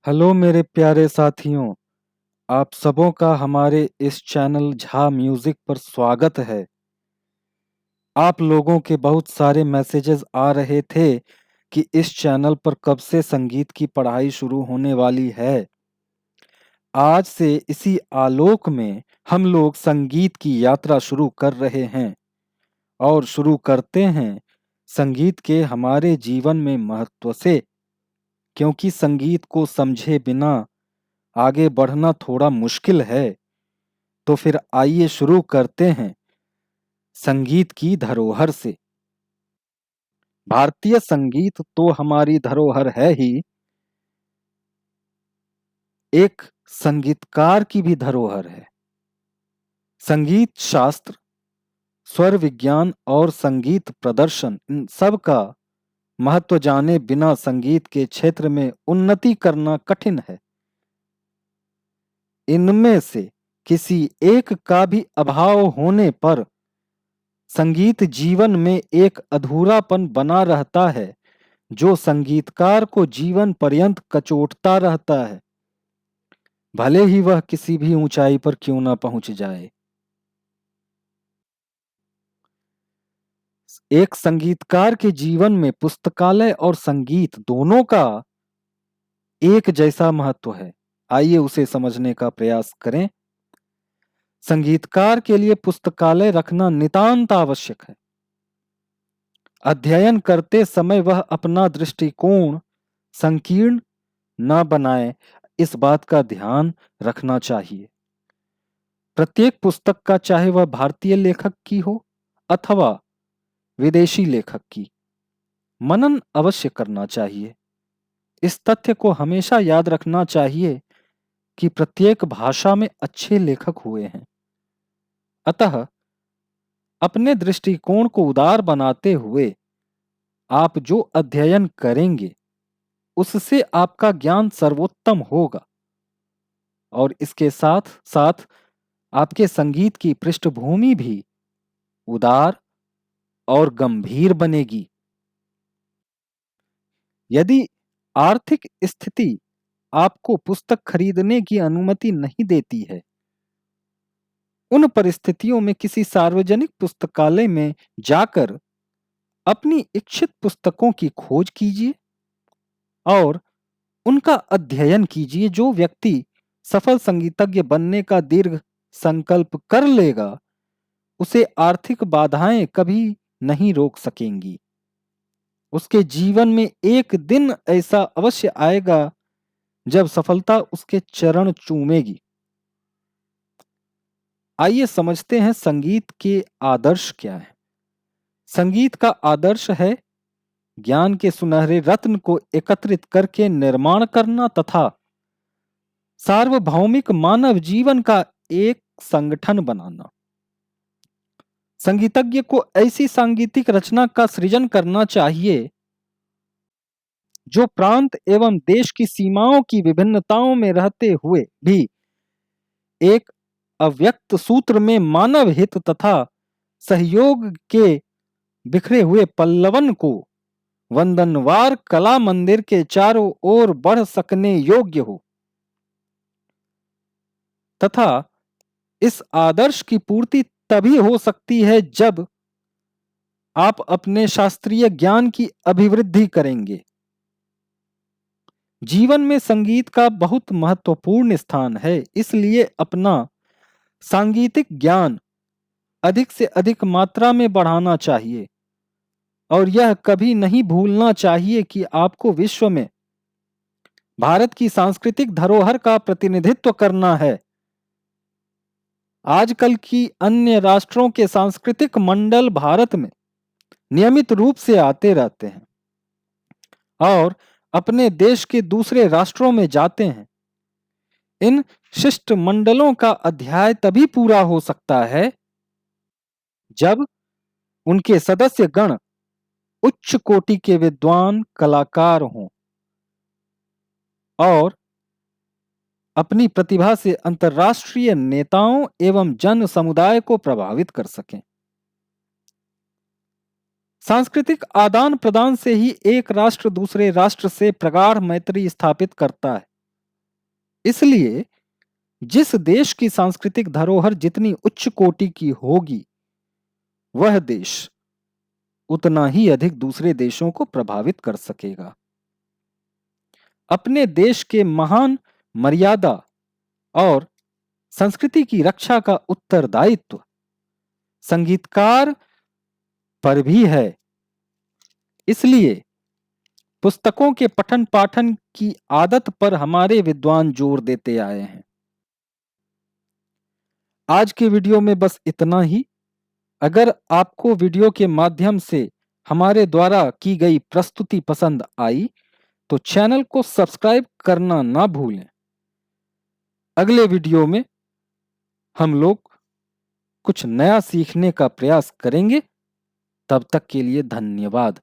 Hello मेरे प्यारे साथियों, आप सबों का हमारे इस चैनल झा म्यूजिक पर स्वागत है। आप लोगों के बहुत सारे मैसेजेस आ रहे थे कि इस चैनल पर कब से संगीत की पढ़ाई शुरू होने वाली है। आज से इसी आलोक में हम लोग संगीत की यात्रा शुरू कर रहे हैं और शुरू करते हैं संगीत के हमारे जीवन में महत्व से, क्योंकि संगीत को समझे बिना आगे बढ़ना थोड़ा मुश्किल है। तो फिर आइए शुरू करते हैं संगीत की धरोहर से। भारतीय संगीत तो हमारी धरोहर है ही, एक संगीतकार की भी धरोहर है। संगीत शास्त्र, स्वर विज्ञान और संगीत प्रदर्शन, इन सब का महत्व जाने बिना संगीत के क्षेत्र में उन्नति करना कठिन है। इनमें से किसी एक का भी अभाव होने पर संगीत जीवन में एक अधूरापन बना रहता है, जो संगीतकार को जीवन पर्यंत कचोटता रहता है, भले ही वह किसी भी ऊंचाई पर क्यों ना पहुंच जाए। एक संगीतकार के जीवन में पुस्तकालय और संगीत दोनों का एक जैसा महत्व है। आइए उसे समझने का प्रयास करें। संगीतकार के लिए पुस्तकालय रखना नितांत आवश्यक है। अध्ययन करते समय वह अपना दृष्टिकोण संकीर्ण न बनाए, इस बात का ध्यान रखना चाहिए। प्रत्येक पुस्तक का, चाहे वह भारतीय लेखक की हो अथवा विदेशी लेखक की, मनन अवश्य करना चाहिए। इस तथ्य को हमेशा याद रखना चाहिए कि प्रत्येक भाषा में अच्छे लेखक हुए हैं। अतः अपने दृष्टिकोण को उदार बनाते हुए आप जो अध्ययन करेंगे उससे आपका ज्ञान सर्वोत्तम होगा और इसके साथ साथ आपके संगीत की पृष्ठभूमि भी उदार और गंभीर बनेगी। यदि आर्थिक स्थिति आपको पुस्तक खरीदने की अनुमति नहीं देती है, उन परिस्थितियों में किसी सार्वजनिक पुस्तकालय में जाकर अपनी इच्छित पुस्तकों की खोज कीजिए और उनका अध्ययन कीजिए। जो व्यक्ति सफल संगीतज्ञ बनने का दृढ़ संकल्प कर लेगा, उसे आर्थिक बाधाएं कभी नहीं रोक सकेंगी। उसके जीवन में एक दिन ऐसा अवश्य आएगा जब सफलता उसके चरण चूमेगी। आइए समझते हैं संगीत के आदर्श क्या है। संगीत का आदर्श है ज्ञान के सुनहरे रत्न को एकत्रित करके निर्माण करना तथा सार्वभौमिक मानव जीवन का एक संगठन बनाना। संगीतज्ञ को ऐसी सांगीतिक रचना का सृजन करना चाहिए जो प्रांत एवं देश की सीमाओं की विभिन्नताओं में रहते हुए भी एक अव्यक्त सूत्र में मानव हित तथा सहयोग के बिखरे हुए पल्लवन को वंदनवार कला मंदिर के चारों ओर बढ़ सकने योग्य हो तथा इस आदर्श की पूर्ति तभी हो सकती है जब आप अपने शास्त्रीय ज्ञान की अभिवृद्धि करेंगे। जीवन में संगीत का बहुत महत्वपूर्ण स्थान है, इसलिए अपना सांगीतिक ज्ञान अधिक से अधिक मात्रा में बढ़ाना चाहिए और यह कभी नहीं भूलना चाहिए कि आपको विश्व में भारत की सांस्कृतिक धरोहर का प्रतिनिधित्व करना है। आजकल की अन्य राष्ट्रों के सांस्कृतिक मंडल भारत में नियमित रूप से आते रहते हैं और अपने देश के दूसरे राष्ट्रों में जाते हैं। इन शिष्ट मंडलों का अध्याय तभी पूरा हो सकता है जब उनके सदस्य गण उच्च कोटि के विद्वान कलाकार हों और अपनी प्रतिभा से अंतर्राष्ट्रीय नेताओं एवं जन समुदाय को प्रभावित कर सकें। सांस्कृतिक आदान प्रदान से ही एक राष्ट्र दूसरे राष्ट्र से प्रगाढ़ मैत्री स्थापित करता है। इसलिए जिस देश की सांस्कृतिक धरोहर जितनी उच्च कोटि की होगी, वह देश उतना ही अधिक दूसरे देशों को प्रभावित कर सकेगा। अपने देश के महान मर्यादा और संस्कृति की रक्षा का उत्तरदायित्व संगीतकार पर भी है। इसलिए पुस्तकों के पठन पाठन की आदत पर हमारे विद्वान जोर देते आए हैं। आज के वीडियो में बस इतना ही। अगर आपको वीडियो के माध्यम से हमारे द्वारा की गई प्रस्तुति पसंद आई तो चैनल को सब्सक्राइब करना ना भूलें। अगले वीडियो में हम लोग कुछ नया सीखने का प्रयास करेंगे। तब तक के लिए धन्यवाद।